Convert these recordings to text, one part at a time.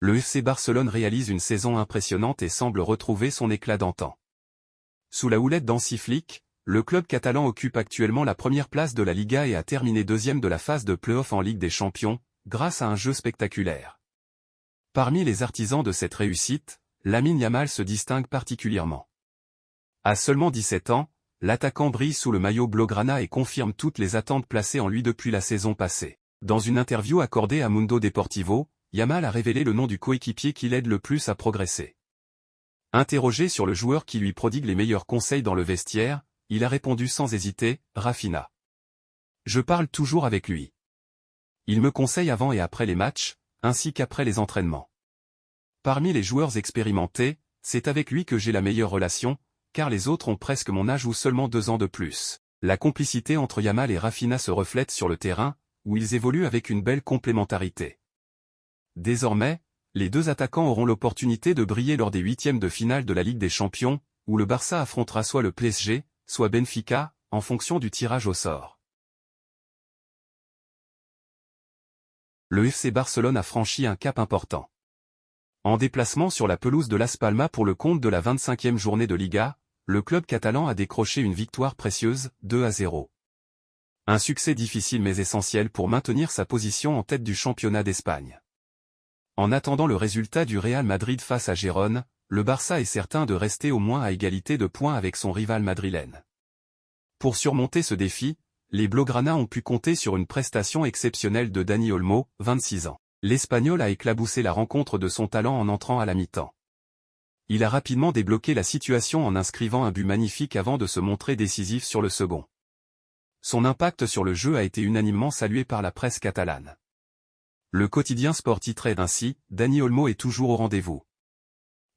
le FC Barcelone réalise une saison impressionnante et semble retrouver son éclat d'antan. Sous la houlette d'Hansi Flick, le club catalan occupe actuellement la première place de la Liga et a terminé deuxième de la phase de play-off en Ligue des Champions, grâce à un jeu spectaculaire. Parmi les artisans de cette réussite, Lamine Yamal se distingue particulièrement. À seulement 17 ans, l'attaquant brille sous le maillot blaugrana et confirme toutes les attentes placées en lui depuis la saison passée. Dans une interview accordée à Mundo Deportivo, Yamal a révélé le nom du coéquipier qui l'aide le plus à progresser. Interrogé sur le joueur qui lui prodigue les meilleurs conseils dans le vestiaire, il a répondu sans hésiter, Rafinha. Je parle toujours avec lui. Il me conseille avant et après les matchs, ainsi qu'après les entraînements. Parmi les joueurs expérimentés, c'est avec lui que j'ai la meilleure relation, car les autres ont presque mon âge ou seulement 2 ans de plus. La complicité entre Yamal et Rafinha se reflète sur le terrain, où ils évoluent avec une belle complémentarité. Désormais, les deux attaquants auront l'opportunité de briller lors des 8e de finale de la Ligue des Champions, où le Barça affrontera soit le PSG, soit Benfica, en fonction du tirage au sort. Le FC Barcelone a franchi un cap important. En déplacement sur la pelouse de Las Palmas pour le compte de la 25e journée de Liga, le club catalan a décroché une victoire précieuse, 2-0. Un succès difficile mais essentiel pour maintenir sa position en tête du championnat d'Espagne. En attendant le résultat du Real Madrid face à Gérone, le Barça est certain de rester au moins à égalité de points avec son rival madrilène. Pour surmonter ce défi, les Blaugrana ont pu compter sur une prestation exceptionnelle de Dani Olmo, 26 ans. L'Espagnol a éclaboussé la rencontre de son talent en entrant à la mi-temps. Il a rapidement débloqué la situation en inscrivant un but magnifique avant de se montrer décisif sur le second. Son impact sur le jeu a été unanimement salué par la presse catalane. Le quotidien Sport titrait ainsi, Dani Olmo est toujours au rendez-vous.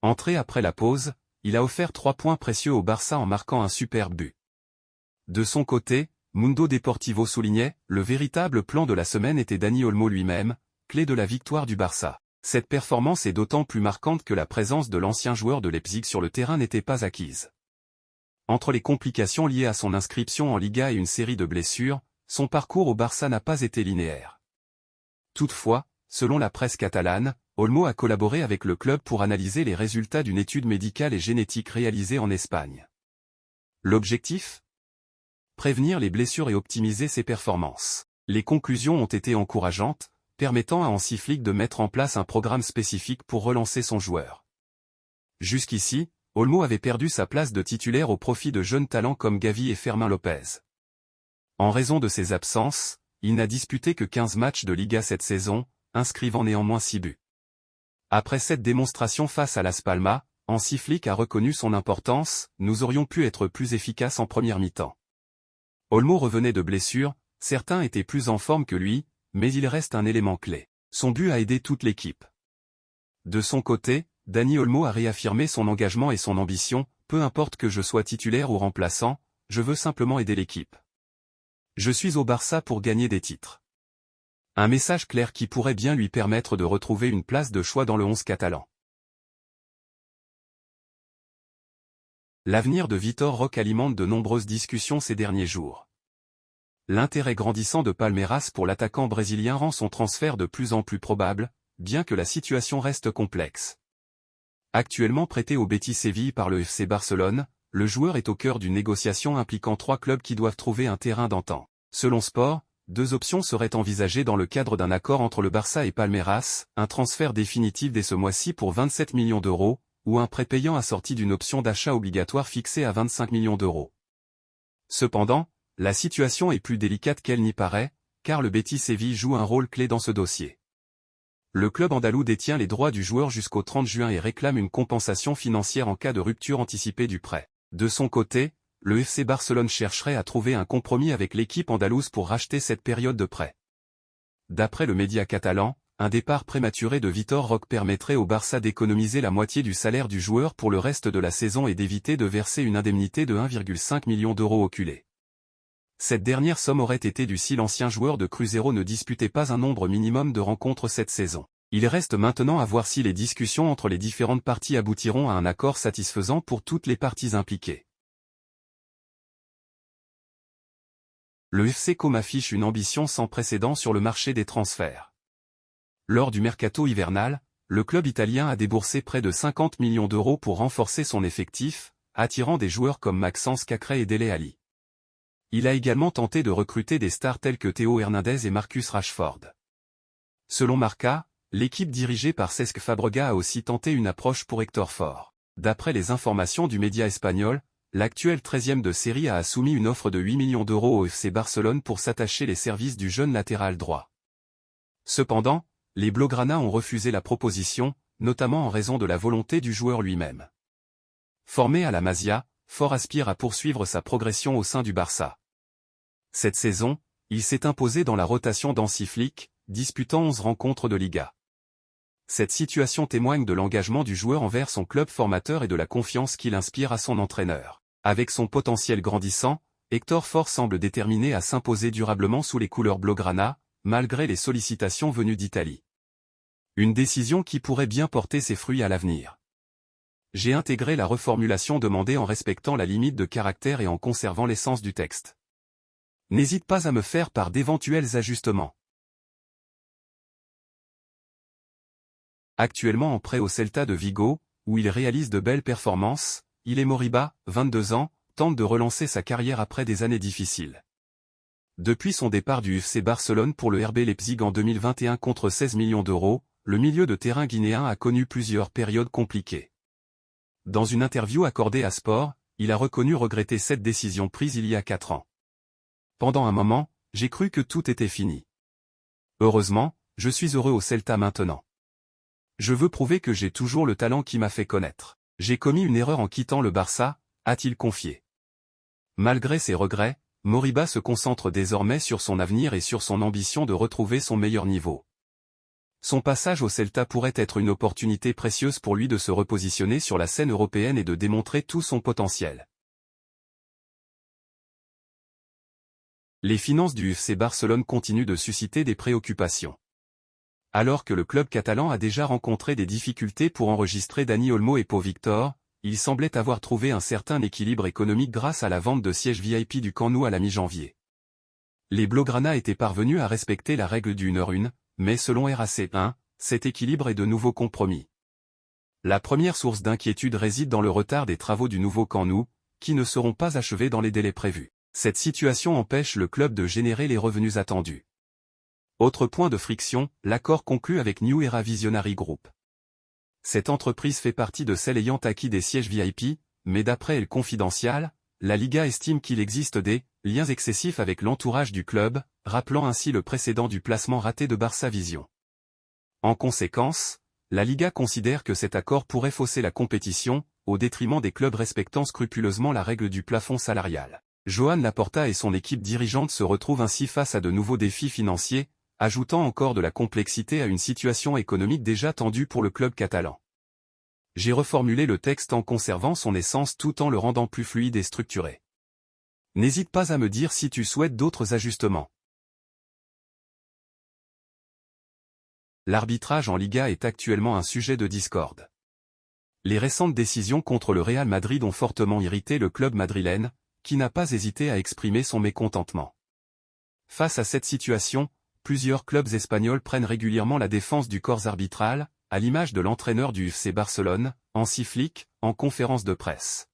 Entré après la pause, il a offert 3 points précieux au Barça en marquant un superbe but. De son côté, Mundo Deportivo soulignait, le véritable plan de la semaine était Dani Olmo lui-même, clé de la victoire du Barça. Cette performance est d'autant plus marquante que la présence de l'ancien joueur de Leipzig sur le terrain n'était pas acquise. Entre les complications liées à son inscription en Liga et une série de blessures, son parcours au Barça n'a pas été linéaire. Toutefois, selon la presse catalane, Olmo a collaboré avec le club pour analyser les résultats d'une étude médicale et génétique réalisée en Espagne. L'objectif ? Prévenir les blessures et optimiser ses performances. Les conclusions ont été encourageantes, permettant à Hansi Flick de mettre en place un programme spécifique pour relancer son joueur. Jusqu'ici, Olmo avait perdu sa place de titulaire au profit de jeunes talents comme Gavi et Fermín López. En raison de ses absences, il n'a disputé que 15 matchs de Liga cette saison, inscrivant néanmoins 6 buts. Après cette démonstration face à Las Palmas, Hansi Flick a reconnu son importance, nous aurions pu être plus efficaces en première mi-temps. Olmo revenait de blessure, certains étaient plus en forme que lui, mais il reste un élément clé. Son but a aidé toute l'équipe. De son côté, Dani Olmo a réaffirmé son engagement et son ambition, peu importe que je sois titulaire ou remplaçant, je veux simplement aider l'équipe. Je suis au Barça pour gagner des titres. Un message clair qui pourrait bien lui permettre de retrouver une place de choix dans le 11 catalan. L'avenir de Vitor Roque alimente de nombreuses discussions ces derniers jours. L'intérêt grandissant de Palmeiras pour l'attaquant brésilien rend son transfert de plus en plus probable, bien que la situation reste complexe. Actuellement prêté au Betis Séville par le FC Barcelone, le joueur est au cœur d'une négociation impliquant 3 clubs qui doivent trouver un terrain d'entente. Selon Sport, 2 options seraient envisagées dans le cadre d'un accord entre le Barça et Palmeiras, un transfert définitif dès ce mois-ci pour 27 millions d'euros, ou un prêt payant assorti d'une option d'achat obligatoire fixée à 25 millions d'euros. Cependant, la situation est plus délicate qu'elle n'y paraît, car le Betis Séville joue un rôle clé dans ce dossier. Le club andalou détient les droits du joueur jusqu'au 30 juin et réclame une compensation financière en cas de rupture anticipée du prêt. De son côté, le FC Barcelone chercherait à trouver un compromis avec l'équipe andalouse pour racheter cette période de prêt. D'après le média catalan, un départ prématuré de Vitor Roque permettrait au Barça d'économiser la moitié du salaire du joueur pour le reste de la saison et d'éviter de verser une indemnité de 1,5 million d'euros au culé. Cette dernière somme aurait été due si l'ancien joueur de Cruzeiro ne disputait pas un nombre minimum de rencontres cette saison. Il reste maintenant à voir si les discussions entre les différentes parties aboutiront à un accord satisfaisant pour toutes les parties impliquées. Le FC Com affiche une ambition sans précédent sur le marché des transferts. Lors du mercato hivernal, le club italien a déboursé près de 50 millions d'euros pour renforcer son effectif, attirant des joueurs comme Maxence Cacré et Dele Alli. Il a également tenté de recruter des stars telles que Théo Hernandez et Marcus Rashford. Selon Marca, l'équipe dirigée par Cesc Fabregas a aussi tenté une approche pour Hector Ford. D'après les informations du média espagnol, l'actuel 13e de série a soumis une offre de 8 millions d'euros au FC Barcelone pour s'attacher les services du jeune latéral droit. Cependant, les Blaugrana ont refusé la proposition, notamment en raison de la volonté du joueur lui-même. Formé à la Masia, Ford aspire à poursuivre sa progression au sein du Barça. Cette saison, il s'est imposé dans la rotation d'Hansi Flick, disputant 11 rencontres de Liga. Cette situation témoigne de l'engagement du joueur envers son club formateur et de la confiance qu'il inspire à son entraîneur. Avec son potentiel grandissant, Hector Ford semble déterminé à s'imposer durablement sous les couleurs Blaugrana, malgré les sollicitations venues d'Italie. Une décision qui pourrait bien porter ses fruits à l'avenir. J'ai intégré la reformulation demandée en respectant la limite de caractère et en conservant l'essence du texte. N'hésite pas à me faire part d'éventuels ajustements. Actuellement en prêt au Celta de Vigo, où il réalise de belles performances, il est Moriba, 22 ans, tente de relancer sa carrière après des années difficiles. Depuis son départ du FC Barcelone pour le RB Leipzig en 2021 contre 16 millions d'euros, le milieu de terrain guinéen a connu plusieurs périodes compliquées. Dans une interview accordée à Sport, il a reconnu regretter cette décision prise il y a 4 ans. Pendant un moment, j'ai cru que tout était fini. Heureusement, je suis heureux au Celta maintenant. Je veux prouver que j'ai toujours le talent qui m'a fait connaître. J'ai commis une erreur en quittant le Barça, a-t-il confié. Malgré ses regrets, Moriba se concentre désormais sur son avenir et sur son ambition de retrouver son meilleur niveau. Son passage au Celta pourrait être une opportunité précieuse pour lui de se repositionner sur la scène européenne et de démontrer tout son potentiel. Les finances du FC Barcelone continuent de susciter des préoccupations. Alors que le club catalan a déjà rencontré des difficultés pour enregistrer Dani Olmo et Pau Victor, il semblait avoir trouvé un certain équilibre économique grâce à la vente de sièges VIP du Camp Nou à la mi-janvier. Les Blaugrana étaient parvenus à respecter la règle du 1h1, mais selon RAC1, cet équilibre est de nouveau compromis. La première source d'inquiétude réside dans le retard des travaux du nouveau Camp Nou, qui ne seront pas achevés dans les délais prévus. Cette situation empêche le club de générer les revenus attendus. Autre point de friction, l'accord conclu avec New Era Visionary Group. Cette entreprise fait partie de celles ayant acquis des sièges VIP, mais d'après El Confidencial, la Liga estime qu'il existe des liens excessifs avec l'entourage du club, rappelant ainsi le précédent du placement raté de Barça Vision. En conséquence, la Liga considère que cet accord pourrait fausser la compétition, au détriment des clubs respectant scrupuleusement la règle du plafond salarial. Joan Laporta et son équipe dirigeante se retrouvent ainsi face à de nouveaux défis financiers, ajoutant encore de la complexité à une situation économique déjà tendue pour le club catalan. J'ai reformulé le texte en conservant son essence tout en le rendant plus fluide et structuré. N'hésite pas à me dire si tu souhaites d'autres ajustements. L'arbitrage en Liga est actuellement un sujet de discorde. Les récentes décisions contre le Real Madrid ont fortement irrité le club madrilène, qui n'a pas hésité à exprimer son mécontentement. Face à cette situation, plusieurs clubs espagnols prennent régulièrement la défense du corps arbitral, à l'image de l'entraîneur du FC Barcelone, Hansi Flick, en conférence de presse.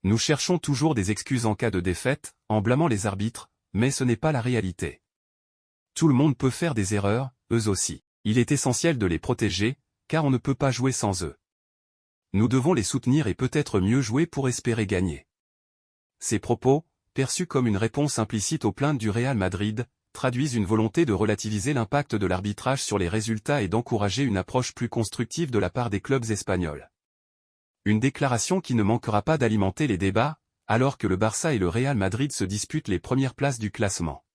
Nous cherchons toujours des excuses en cas de défaite, en blâmant les arbitres, mais ce n'est pas la réalité. Tout le monde peut faire des erreurs, eux aussi. Il est essentiel de les protéger, car on ne peut pas jouer sans eux. Nous devons les soutenir et peut-être mieux jouer pour espérer gagner. Ces propos, perçus comme une réponse implicite aux plaintes du Real Madrid, traduisent une volonté de relativiser l'impact de l'arbitrage sur les résultats et d'encourager une approche plus constructive de la part des clubs espagnols. Une déclaration qui ne manquera pas d'alimenter les débats, alors que le Barça et le Real Madrid se disputent les premières places du classement.